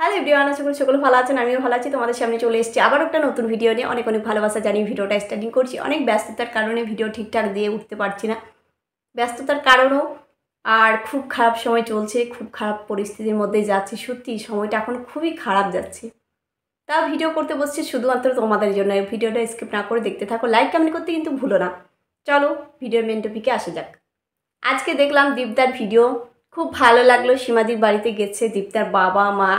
Hello everyone, আশা করি সকলে ভালো আছেন। আমিও ভালো আছি। তোমাদের সামনে চলে এসেছি আবার একটা নতুন ভিডিও নিয়ে। অনেক অনেক ভালোবাসা জানিয়ে ভিডিওটা স্টার্টিং করছি। অনেক ব্যস্ততার কারণে ভিডিও ঠিকঠাক দিয়ে উঠতে পারছি না। ব্যস্ততার কারণও আর খুব খারাপ সময় চলছে, খুব খারাপ পরিস্থিতির মধ্যে যাচ্ছি। সত্যি সময়টা এখন খুবই খারাপ যাচ্ছে। তাও ভিডিও করতে বসছি শুধুমাত্র তোমাদের জন্য। এই ভিডিওটা স্কিপ না করে দেখতে থাকো, লাইক কমেন্ট করতে কিন্তু ভুলো না। চলো ভিডিওর মেন টপিকে আসা যাক। আজকে দেখলাম দীপদার ভিডিও, খুব ভালো লাগলো। সীমাদির বাড়িতে গেছে, দীপদার বাবা মা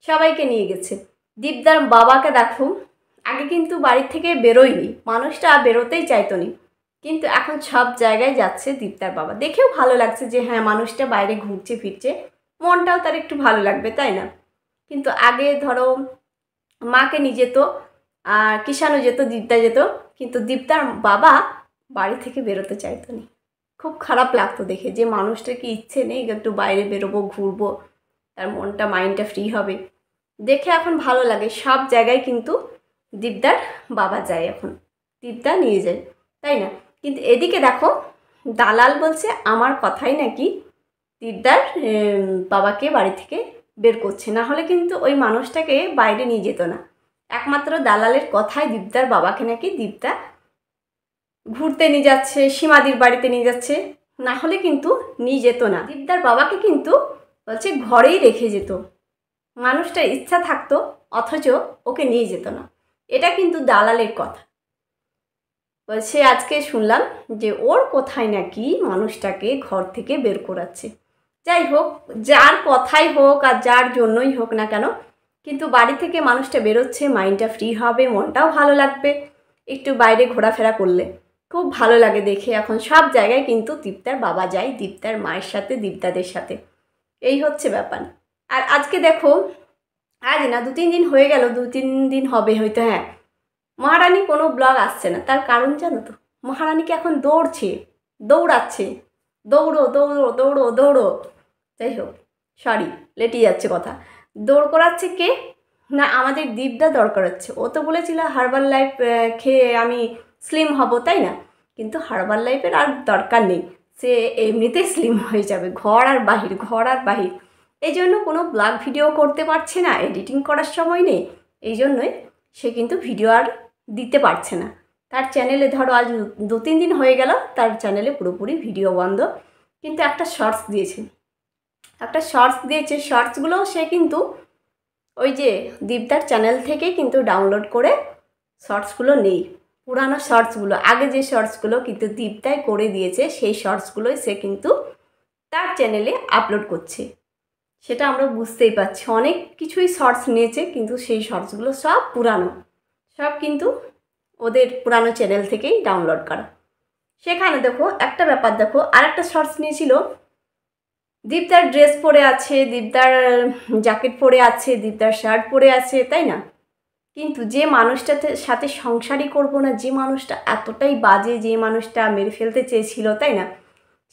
সবাইকে নিয়ে গেছে। দীপদার বাবাকে দেখো, আগে কিন্তু বাড়ির থেকে বেরোয়নি, মানুষটা বেরোতেই চাইতো নি, কিন্তু এখন সব জায়গায় যাচ্ছে দীপদার বাবা। দেখেও ভালো লাগছে যে হ্যাঁ, মানুষটা বাইরে ঘুরছে ফিরছে, মনটাও তার একটু ভালো লাগবে, তাই না? কিন্তু আগে ধরো মাকে নিয়ে যেত, আর কিষানও যেত, দীপদা যেত, কিন্তু দীপদার বাবা বাড়ি থেকে বেরোতে চাইতো না। খুব খারাপ লাগতো দেখে যে মানুষটার কি ইচ্ছে নেই একটু বাইরে বেরোবো, ঘুরবো, তার মনটা মাইন্ডটা ফ্রি হবে। দেখে এখন ভালো লাগে। সব জায়গায় কিন্তু দীপদার বাবা যায়, এখন দীপদা নিয়ে যায়, তাই না? কিন্তু এদিকে দেখো, দালাল বলছে আমার কথাই নাকি দীপদার বাবাকে বাড়ি থেকে বের করছে, না হলে কিন্তু ওই মানুষটাকে বাইরে নিয়ে যেত না। একমাত্র দালালের কথায় দীপদার বাবাকে নাকি দীপদা ঘুরতে নিয়ে যাচ্ছে, সীমাদির বাড়িতে নিয়ে যাচ্ছে, না হলে কিন্তু নিয়ে যেত না। দীপদার বাবাকে কিন্তু বলছে ঘরেই রেখে যেত। মানুষটার ইচ্ছা থাকতো, অথচ ওকে নিয়ে যেত না। এটা কিন্তু দালালের কথা। বলছে আজকে শুনলাম যে ওর কোথায় নাকি মানুষটাকে ঘর থেকে বের করাচ্ছে। যাই হোক, যার কথাই হোক আর যার জন্যই হোক না কেন, কিন্তু বাড়ি থেকে মানুষটা বেরোচ্ছে, মাইন্ডটা ফ্রি হবে, মনটাও ভালো লাগবে। একটু বাইরে ঘোরাফেরা করলে খুব ভালো লাগে দেখে। এখন সব জায়গায় কিন্তু দীপদার বাবা যায়, দীপদার মায়ের সাথে, দীপদাদের সাথে। এই হচ্ছে ব্যাপার। আর আজকে দেখো, আজ না 2-3 দিন হয়ে গেল, 2-3 দিন হবে হয়তো, হ্যাঁ, মহারানী কোনো ব্লগ আসছে না। তার কারণ জানো তো? মহারানীকে এখন দৌড়াচ্ছে, দৌড়ো দৌড়ো দৌড়ো দৌড়ো। যাই হোক, সরি, লেটে যাচ্ছে কথা। দৌড় করাচ্ছে কে? না, আমাদের দীপদা দৌড় করাচ্ছে। ও তো বলেছিল হার্বাল লাইফ খেয়ে আমি স্লিম হব, তাই না? কিন্তু হার্বাল লাইফের আর দরকার নেই, সে এমনিতেই স্লিম হয়ে যাবে। ঘর আর বাহির, ঘর আর বাহির। এই জন্য কোনো ব্লগ ভিডিও করতে পারছে না, এডিটিং করার সময় নেই, এই জন্যই সে কিন্তু ভিডিও আর দিতে পারছে না। তার চ্যানেলে ধরো আজ 2-3 দিন হয়ে গেল তার চ্যানেলে পুরোপুরি ভিডিও বন্ধ। কিন্তু একটা শর্টস দিয়েছে, শর্টসগুলোও সে কিন্তু ওই যে দীপদার চ্যানেল থেকে কিন্তু ডাউনলোড করে শর্টসগুলো নেই। পুরানো শর্টসগুলো, আগে যে শর্টসগুলো কিন্তু দীপদাই করে দিয়েছে, সেই শর্টসগুলোই সে কিন্তু তার চ্যানেলে আপলোড করছে। সেটা আমরা বুঝতেই পারছি। অনেক কিছুই শর্টস নিয়েছে, কিন্তু সেই শর্টসগুলো সব পুরানো, সব কিন্তু ওদের পুরানো চ্যানেল থেকেই ডাউনলোড করা। সেখানে দেখো একটা ব্যাপার, দেখো আর একটা শর্টস নিয়েছিল, দীপদার ড্রেস পরে আছে, দীপদার জ্যাকেট পরে আছে, দীপদার শার্ট পরে আছে, তাই না? কিন্তু যে মানুষটাতে সাথে সংসারই করব না, যে মানুষটা এতটাই বাজে, যে মানুষটা মেরে ফেলতে চেয়েছিল, তাই না,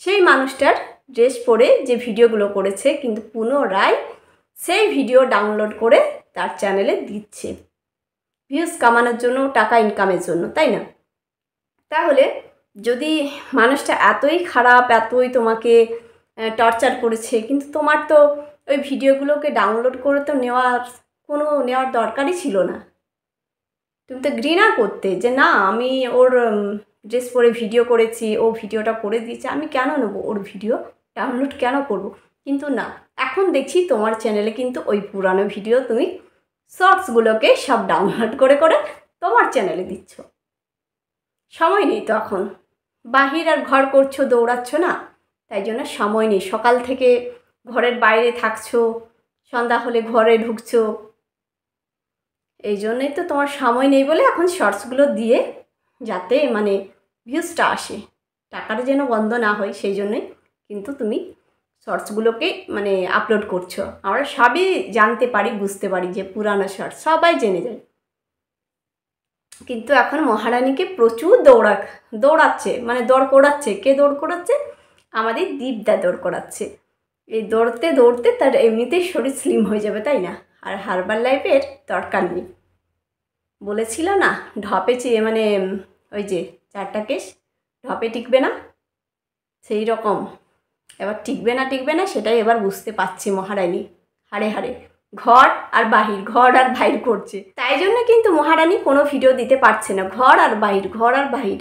সেই মানুষটার ড্রেস পরে যে ভিডিওগুলো করেছে, কিন্তু পুনরায় সেই ভিডিও ডাউনলোড করে তার চ্যানেলে দিচ্ছে ভিউজ কামানোর জন্য, টাকা ইনকামের জন্য, তাই না? তাহলে যদি মানুষটা এতই খারাপ, এতই তোমাকে টর্চার করেছে, কিন্তু তোমার তো ওই ভিডিওগুলোকে ডাউনলোড করে তো নেওয়ার দরকারই ছিল না। তুমি তো ঘৃণা করতে যে না, আমি ওর ড্রেস পরে ভিডিও করেছি, ও ভিডিওটা করে দিয়েছে, আমি কেন নেবো ওর ভিডিও, ডাউনলোড কেন করব? কিন্তু না, এখন দেখছি তোমার চ্যানেলে কিন্তু ওই পুরানো ভিডিও তুমি শর্টসগুলোকে সব ডাউনলোড করে করে তোমার চ্যানেলে দিচ্ছ। সময় নেই তো এখন, বাহির আর ঘর করছো, দৌড়াচ্ছ না, তাই জন্য সময় নেই। সকাল থেকে ঘরের বাইরে থাকছো, সন্ধ্যা হলে ঘরে ঢুকছো, এই জন্যই তো তোমার সময় নেই বলে এখন শর্টসগুলো দিয়ে যাতে মানে ভিউজটা আসে, টাকাটা যেন বন্ধ না হয়, সেই জন্যই কিন্তু তুমি শর্টসগুলোকে মানে আপলোড করছো। আমরা সবই জানতে পারি, বুঝতে পারি যে পুরানো শর্টস সবাই জেনে যায়। কিন্তু এখন মহারানীকে প্রচুর দৌড়াচ্ছে, মানে দৌড় করাচ্ছে। কে দৌড় করাচ্ছে? আমাদের দীপদা দৌড় করাচ্ছে। এই দৌড়তে দৌড়তে তার এমনিতেই শরীর স্লিম হয়ে যাবে, তাই না? আর হার্বাল লাইফের দরকার নেই। বলেছিল না, ঢপে মানে ওই যে 4টা কেশ ঢপে টিকবে না, সেই রকম এবার টিকবে না সেটাই এবার বুঝতে পারছি মহারানী হাড়ে হাড়ে। ঘর আর বাহির করছে। তাই জন্য কিন্তু মহারানী কোনো ভিডিও দিতে পারছে না, ঘর আর বাহির।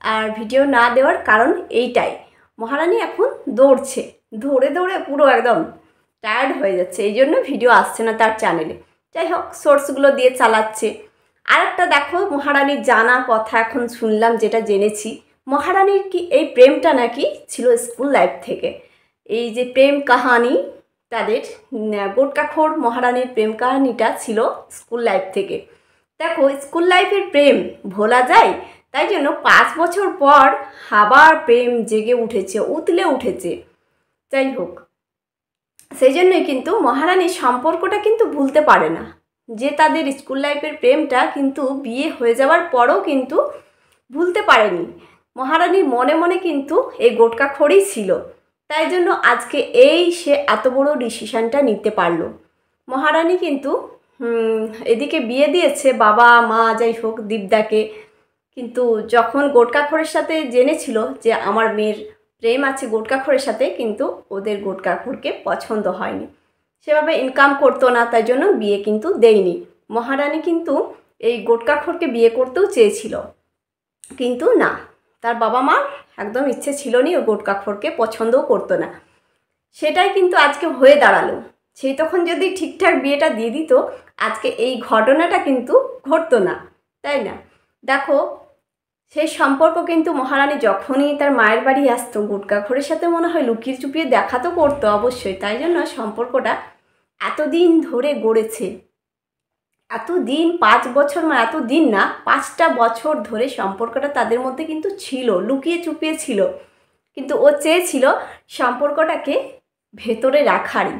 আর ভিডিও না দেওয়ার কারণ এইটাই, মহারানী এখন দৌড়ছে, দৌড়ে পুরো একদম টায়ার্ড হয়ে যাচ্ছে, এই জন্য ভিডিও আসছে না তার চ্যানেলে। যাই হোক, সোর্সগুলো দিয়ে চালাচ্ছে। আর একটা দেখো, মহারানীর জানা কথা এখন শুনলাম, যেটা জেনেছি, মহারানীর কি এই প্রেমটা নাকি ছিল স্কুল লাইফ থেকে। এই যে প্রেম কাহানি, তাদের গোটকাখোর মহারানীর প্রেম কাহানিটা ছিল স্কুল লাইফ থেকে। দেখো, স্কুল লাইফের প্রেম ভোলা যায়, তাই জন্য 5 বছর পর আবার প্রেম জেগে উঠেছে, উতলে উঠেছে। যাই হোক, সেই জন্যই কিন্তু মহারানীর সম্পর্কটা কিন্তু ভুলতে পারে না, যে তাদের স্কুল লাইফের প্রেমটা কিন্তু বিয়ে হয়ে যাওয়ার পরও কিন্তু ভুলতে পারেনি। মহারানীর মনে মনে কিন্তু এই গোটকাখোরই ছিল, তাই জন্য আজকে সে এত বড় ডিসিশানটা নিতে পারলো। মহারানী কিন্তু এদিকে বিয়ে দিয়েছে বাবা মা যাই হোক দীপদাকে, কিন্তু যখন গোটকাখোরের সাথে জেনেছিল যে আমার মেয়ের প্রেম আছে গোটকাখোরের সাথে, কিন্তু ওদের গোটকাখোরকে পছন্দ হয়নি, সেভাবে ইনকাম করতো না, তাই জন্য বিয়ে কিন্তু দেয়নি। মহারানী কিন্তু এই গোটকাখোরকে বিয়ে করতেও চেয়েছিল, কিন্তু না, তার বাবা মার একদম ইচ্ছে ছিল নি, ও গোটকাখোরকে পছন্দও করতো না। সেটাই কিন্তু আজকে হয়ে দাঁড়ালো। সেই তখন যদি ঠিকঠাক বিয়েটা দিয়ে দিত, আজকে এই ঘটনাটা কিন্তু ঘটতো না, তাই না? দেখো, সেই সম্পর্ক কিন্তু মহারানী যখনই তার মায়ের বাড়ি আসতো, গোটকাখোরের সাথে মনে হয় লুকিয়ে চুপিয়ে দেখা তো করতো অবশ্যই, তাই জন্য সম্পর্কটা এতদিন ধরে গড়েছে। এতদিন 5 বছর, মানে এতদিন না, 5টা বছর ধরে সম্পর্কটা তাদের মধ্যে কিন্তু ছিল, লুকিয়ে চুপিয়ে ছিল, কিন্তু ও চেয়েছিল সম্পর্কটাকে ভেতরে রাখারই।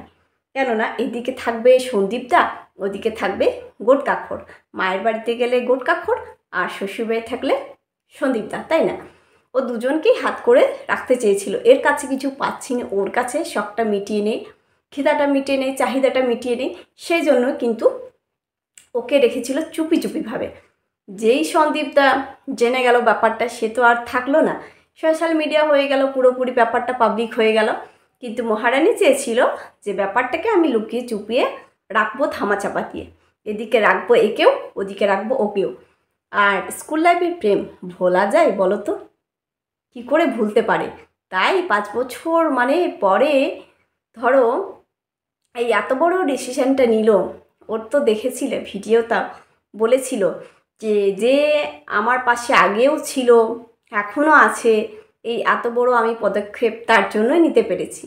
কেননা এদিকে থাকবে সন্দীপদা, ওদিকে থাকবে গোটকাখোর, মায়ের বাড়িতে গেলে গোটকাখোর আর শ্বশুরবাড়ি থাকলে সন্দীপদা, তাই না? ও দুজনকেই হাত করে রাখতে চেয়েছিল। এর কাছে কিছু পাচ্ছি না, ওর কাছে শখটা মিটিয়ে নেই, খিদাটা মিটিয়ে নেই, চাহিদাটা মিটিয়ে নেই, সেই জন্য কিন্তু ওকে রেখেছিল চুপিভাবে। যেই সন্দীপদা জেনে গেল ব্যাপারটা, সে তো আর থাকলো না, সোশ্যাল মিডিয়া হয়ে গেল, পুরোপুরি ব্যাপারটা পাবলিক হয়ে গেল। কিন্তু মহারানী চেয়েছিল যে ব্যাপারটাকে আমি লুকিয়ে চুপিয়ে রাখবো ধামাচাপা দিয়ে, এদিকে রাখবো একেও, ওদিকে রাখবো ওকেও। আর স্কুল লাইফের প্রেম ভোলা যায় বলো তো? কী করে ভুলতে পারে? তাই 5 বছর মানে পরে ধরো এই এত বড় ডিসিশানটা নিল। ওর তো দেখেছিলে ভিডিওটা, বলেছিল যে আমার পাশে আগেও ছিল, এখনও আছে, এই এত বড় আমি পদক্ষেপ তার জন্যই নিতে পেরেছি।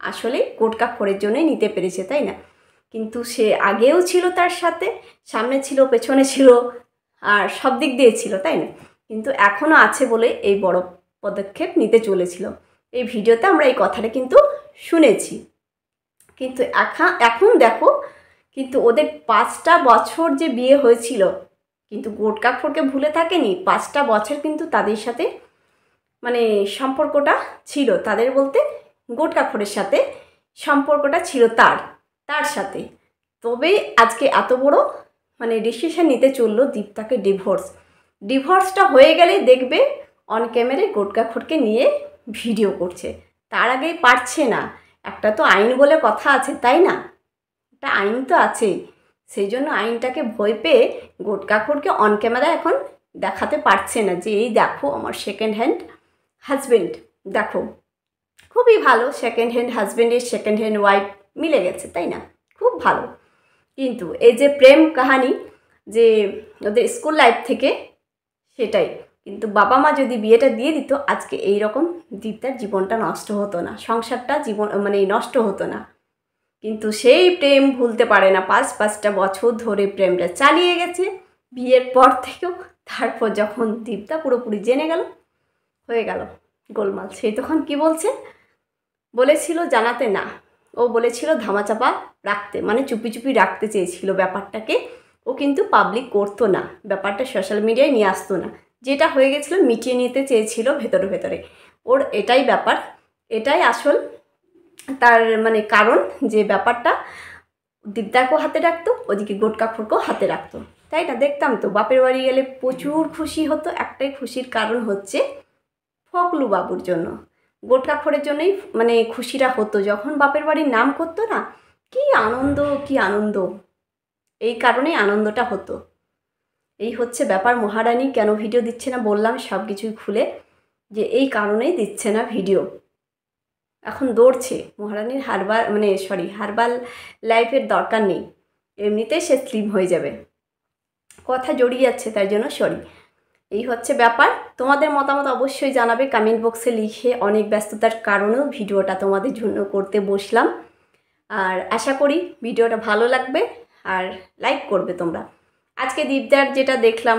আসলে গোটকাখোরের জন্যই নিতে পেরেছে, তাই না? কিন্তু সে আগেও ছিল তার সাথে, সামনে ছিল, পেছনে ছিল, আর সব দিক দিয়ে ছিল, তাই না? কিন্তু এখনও আছে বলে এই বড় পদক্ষেপ নিতে চলেছিল। এই ভিডিওতে আমরা এই কথাটা কিন্তু শুনেছি। কিন্তু এখন দেখো, কিন্তু ওদের 5টা বছর যে বিয়ে হয়েছিল, কিন্তু গোটকাখোরকে ভুলে থাকেনি। 5টা বছর কিন্তু তাদের সাথে মানে সম্পর্কটা ছিল, তাদের বলতে গোটকাখোরের সাথে সম্পর্কটা ছিল তার সাথে। তবে আজকে এত বড় মানে ডিসিশন নিতে চললো দীপ্তাকে ডিভোর্সটা হয়ে গেলে দেখবে অন ক্যামেরায় গোটকাখোরকে নিয়ে ভিডিও করছে, তার আগেই পারছে না। একটা তো আইন বলে কথা আছে, তাই না? একটা আইন তো আছেই, সেই জন্য আইনটাকে ভয় পেয়ে গোটকাখোরকে অন ক্যামেরা এখন দেখাতে পারছে না যে এই দেখো আমার সেকেন্ড হ্যান্ড হাজব্যান্ড, দেখো খুবই ভালো, সেকেন্ড হ্যান্ড হাজব্যান্ডের সেকেন্ড হ্যান্ড ওয়াইফ মিলে গেছে, তাই না? খুব ভালো। কিন্তু এই যে প্রেম কাহানি যে ওদের স্কুল লাইফ থেকে, সেটাই কিন্তু বাবা মা যদি বিয়েটা দিয়ে দিত, আজকে এই রকম দীপ্তার জীবনটা নষ্ট হতো না, সংসারটা মানে নষ্ট হতো না। কিন্তু সেই প্রেম ভুলতে পারে না, 5টা বছর ধরে প্রেমটা চালিয়ে গেছে বিয়ের পর থেকেও। তারপর যখন দীপ্তা পুরোপুরি জেনে গেল, হয়ে গেল গোলমাল। সেই তখন কি বলেছিল জানাতে না, ও বলেছিল ধামাচাপা রাখতে, মানে চুপি রাখতে চেয়েছিল ব্যাপারটাকে। ও কিন্তু পাবলিক করতো না, ব্যাপারটা সোশ্যাল মিডিয়ায় নিয়ে আসতো না, যেটা হয়ে গেছিলো মিটিয়ে নিতে চেয়েছিল ভেতরে। ওর এটাই ব্যাপার, এটাই আসল তার মানে কারণ, যে ব্যাপারটা দীপ্তাকেও হাতে রাখতো, ওদিকে গোটকাখোরকেও হাতে রাখতো, তাই না? দেখতাম তো বাপের বাড়ি গেলে প্রচুর খুশি হতো। একটাই খুশির কারণ হচ্ছে ফকলু বাবুর জন্য, গোটকাখোরের জন্যই মানে খুশিটা হতো। যখন বাপের বাড়ির নাম করতো না, কি আনন্দ, কি আনন্দ! এই কারণেই আনন্দটা হতো। এই হচ্ছে ব্যাপার, মহারানী কেন ভিডিও দিচ্ছে না বললাম সব কিছুই খুলে, যে এই কারণেই দিচ্ছে না ভিডিও। এখন দৌড়ছে, মহারানীর হার্বাল লাইফের দরকার নেই, এমনিতেই সে স্লিম হয়ে যাবে। কথা জড়িয়ে যাচ্ছে তাই জন্য সরি। এই হচ্ছে ব্যাপার। তোমাদের মতামত অবশ্যই জানাবে কমেন্ট বক্সে লিখে। অনেক ব্যস্ততার কারণেও ভিডিওটা তোমাদের জন্য করতে বসলাম, আর আশা করি ভিডিওটা ভালো লাগবে আর লাইক করবে তোমরা। আজকে দীপদার যেটা দেখলাম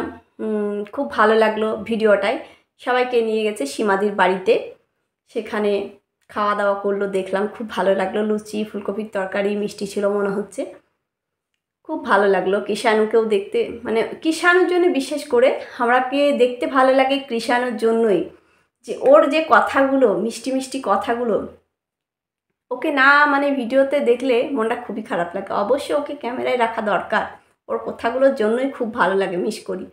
খুব ভালো লাগলো ভিডিওটায়। সবাইকে নিয়ে গেছে সীমাদির বাড়িতে, সেখানে খাওয়া দাওয়া করলো, দেখলাম খুব ভালো লাগলো। লুচি, ফুলকপির তরকারি, মিষ্টি ছিল মনে হচ্ছে, খুব ভালো লাগলো। কৃষাণুকেও দেখতে, মানে কৃষাণুর জন্য বিশেষ করে আমাকে দেখতে ভালো লাগে কৃষাণুর জন্যই, যে ওর যে কথাগুলো, মিষ্টি মিষ্টি কথাগুলো, ওকে না মানে ভিডিওতে দেখলে মনটা খুবই খারাপ লাগে। অবশ্যই ওকে ক্যামেরায় রাখা দরকার, ওর কথাগুলোর জন্যই খুব ভালো লাগে, মিস করি।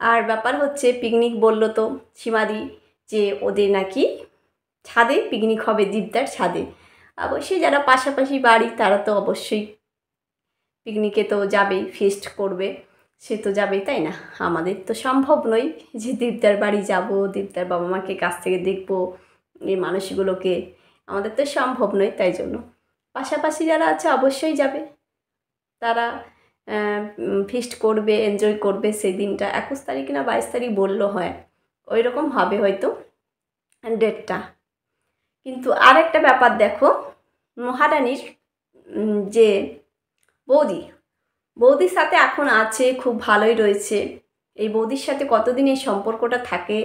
আর ব্যাপার হচ্ছে পিকনিক বললো তো সীমাদি, যে ওদের নাকি ছাদে পিকনিক হবে, দীপদার ছাদে। অবশ্যই যারা পাশাপাশি বাড়ি তারা তো অবশ্যই পিকনিকে তো যাবেই, ফিস্ট করবে, সে তো যাবেই, তাই না? আমাদের তো সম্ভব নয় যে দীপদার বাড়ি যাব, দীপদার বাবা মাকে কাছ থেকে দেখবো, এই মানুষগুলোকে আমাদের তো সম্ভব নয়। তাই জন্য পাশাপাশি যারা আছে অবশ্যই যাবে, তারা ফিস্ট করবে, এনজয় করবে সেই দিনটা। 21 তারিখ না 22 তারিখ বললো, হয় ওই রকম হবে হয়তো ডেটটা। কিন্তু আর একটা ব্যাপার দেখো, মহারানীর যে বৌদির সাথে এখন আছে, খুব ভালোই রয়েছে। এই বৌদির সাথে কতদিন এই সম্পর্কটা থাকে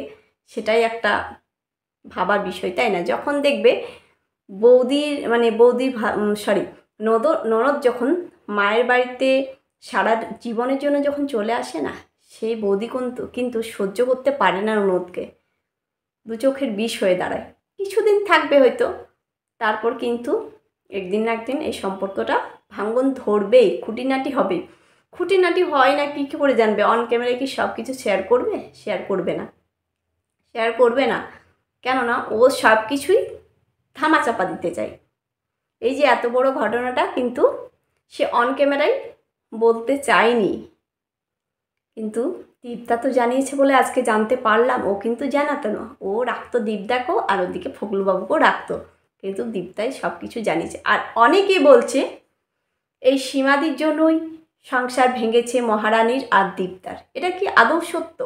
সেটাই একটা ভাবার বিষয়, তাই না? যখন দেখবে ননদ যখন মায়ের বাড়িতে সারা জীবনের জন্য যখন চলে আসে না, সেই বৌদি কিন্তু সহ্য করতে পারে না ননদকে, দু চোখের বিষ হয়ে দাঁড়ায়। কিছুদিন থাকবে হয়তো, তারপর কিন্তু একদিন না একদিন এই সম্পর্কটা ভাঙন ধরবেই, খুঁটিনাটি হবে। খুঁটিনাটি হয় না কী করে জানবে? অন ক্যামেরায় কি সব কিছু শেয়ার করবে? শেয়ার করবে না। কেননা ও সব কিছুই ধামাচাপা দিতে চায়। এই যে এত বড় ঘটনাটা কিন্তু সে অন ক্যামেরায় বলতে চায়নি, কিন্তু দীপদা তো জানিয়েছে বলে আজকে জানতে পারলাম। ও কিন্তু জানাতো না, ও রাখতো দীপদাকেও আর ওদিকে ফগলুবাবুকেও রাখতো, কিন্তু দীপদাই সব কিছু জানিয়েছে। আর অনেকেই বলছে এই সীমাদির জন্যই সংসার ভেঙেছে মহারানীর আর দীপদার। এটা কি আদৌ সত্য?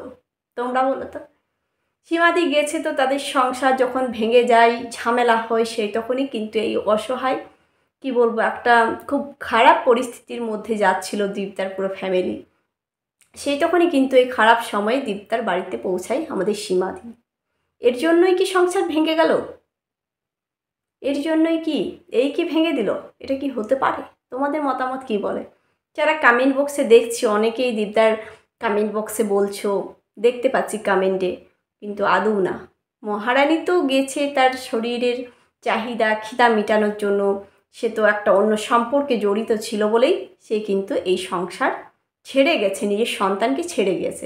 তোমরা বলো তো। সীমাদি গেছে তো তাদের সংসার যখন ভেঙে যায়, ঝামেলা হয়, সেই তখনই কিন্তু এই অসহায়, কি বলবো, একটা খুব খারাপ পরিস্থিতির মধ্যে যাচ্ছিল দীপদার পুরো ফ্যামিলি, সেই তখনই কিন্তু এই খারাপ সময়ে দীপদার বাড়িতে পৌঁছায় আমাদের সীমাদি। এর জন্যই কি সংসার ভেঙে গেল? এর জন্যই কি এই কি ভেঙে দিল? এটা কি হতে পারে? তোমাদের মতামত কি বলে? যারা কমেন্ট বক্সে দেখছি, অনেকেই দীপদার কমেন্ট বক্সে বলছো, দেখতে পাচ্ছি কমেন্টে, কিন্তু আদৌ না। মহারানী তো গেছে তার শরীরের চাহিদা খিদা মেটানোর জন্য, সে তো একটা অন্য সম্পর্কে জড়িত ছিল বলেই সে কিন্তু এই সংসার ছেড়ে গেছে, নিজের সন্তানকে ছেড়ে গেছে।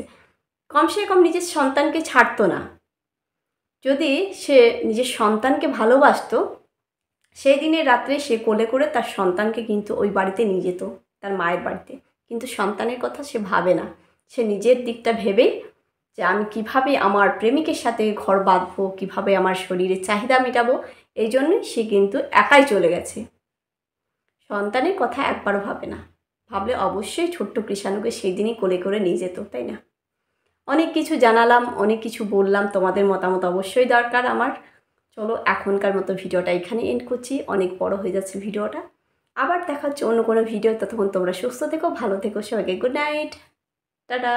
কমসে কম নিজের সন্তানকে ছাড়তো না। যদি সে নিজের সন্তানকে ভালোবাসতো, সেই দিনের রাত্রে সে কোলে করে তার সন্তানকে কিন্তু ওই বাড়িতে নিয়ে যেত, তার মায়ের বাড়িতে। কিন্তু সন্তানের কথা সে ভাবে না, সে নিজের দিকটা ভেবেই যে আমি কিভাবে আমার প্রেমিকের সাথে ঘর বাঁধবো, কীভাবে আমার শরীরের চাহিদা মেটাবো, এই জন্যই সে কিন্তু একাই চলে গেছে। সন্তানের কথা একবারও ভাবে না, ভাবলে অবশ্যই ছোট্ট কৃষাণুকে সেই দিনই কোলে করে নিয়ে যেত, তাই না? অনেক কিছু জানালাম, অনেক কিছু বললাম, তোমাদের মতামত অবশ্যই দরকার আমার। চলো এখনকার মতো ভিডিওটা এখানে এন্ড করছি, অনেক বড় হয়ে যাচ্ছে ভিডিওটা। আবার দেখা হচ্ছে অন্য কোনো ভিডিও, ততক্ষণ তোমরা সুস্থ থেকো, ভালো থেকো, সবাইকে গুড নাইট, টাটা।